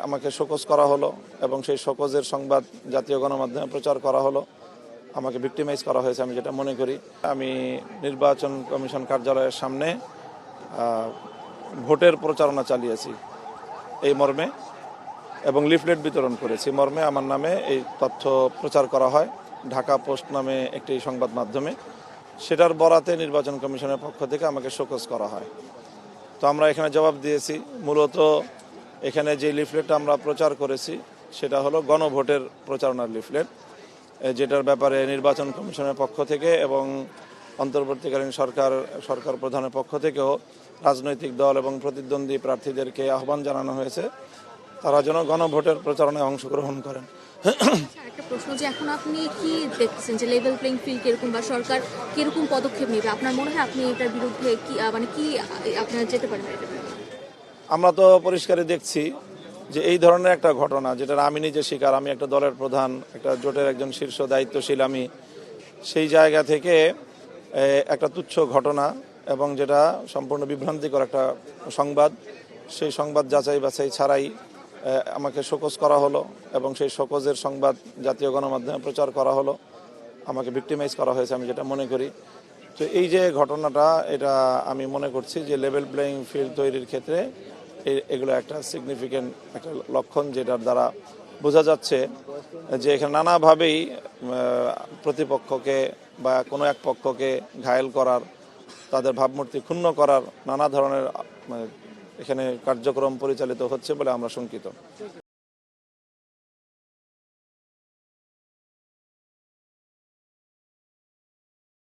আমাকে শোকজ করা হলো এবং সেই শোকজের সংবাদ জাতীয় গণমাধ্যমে প্রচার করা হলো, আমাকে ভিক্টিমাইজ করা হয়েছে আমি যেটা মনে করি। আমি নির্বাচন কমিশন কার্যালয়ের সামনে ভোটের প্রচারণা চালিয়েছি এই মর্মে এবং লিফলেট বিতরণ করেছি মর্মে আমার নামে এই তথ্য প্রচার করা হয় ঢাকা পোস্ট নামে একটি সংবাদ মাধ্যমে। সেটার বরাতে নির্বাচন কমিশনের পক্ষ থেকে আমাকে শোকজ করা হয়। তো আমরা এখানে জবাব দিয়েছি। মূলত এখানে যে লিফলেটটা আমরা প্রচার করেছি সেটা হলো গণভোটের প্রচারণার লিফলেট, যেটার ব্যাপারে নির্বাচন কমিশনের পক্ষ থেকে এবং অন্তর্বর্তীকালীন সরকার প্রধানের পক্ষ থেকেও রাজনৈতিক দল এবং প্রতিদ্বন্দ্বী প্রার্থীদেরকে আহ্বান জানানো হয়েছে তারা যেন গণভোটের প্রচারণায় অংশগ্রহণ করেন। একটা প্রশ্ন, যে এখন আপনি কি দেখছেন যে লেভেল প্লেইং ফিল্ড কিরকম বা সরকার কিরকম পদক্ষেপ নেবে? আপনার মনে হয় আপনি এটার বিরুদ্ধে কি কি আপনারা যেতে পারেন? আমরা তো পরিষ্কারই দেখছি যে এই ধরনের একটা ঘটনা, যেটা আমি নিজে শিকার, আমি একটা দলের প্রধান, একটা জোটের একজন শীর্ষ দায়িত্বশীল, আমি সেই জায়গা থেকে একটা তুচ্ছ ঘটনা এবং যেটা সম্পূর্ণ বিভ্রান্তিকর একটা সংবাদ, সেই সংবাদ যাচাই বাছাই ছাড়াই আমাকে শোকজ করা হলো এবং সেই শোকজের সংবাদ জাতীয় গণমাধ্যমে প্রচার করা হলো, আমাকে ভিক্টিমাইজ করা হয়েছে আমি যেটা মনে করি। তো এই যে ঘটনাটা, এটা আমি মনে করছি যে লেভেল প্লেইং ফিল্ড তৈরির ক্ষেত্রে এগুলো একটা সিগনিফিক্যান্ট একটা লক্ষণ, যেটার দ্বারা বোঝা যাচ্ছে যে এখানে নানাভাবেই প্রতিপক্ষকে বা কোনো এক পক্ষকে ঘায়েল করার, তাদের ভাবমূর্তি ক্ষুণ্ণ করার নানা ধরনের এখানে কার্যক্রম পরিচালিত হচ্ছে বলে আমরা শঙ্কিত।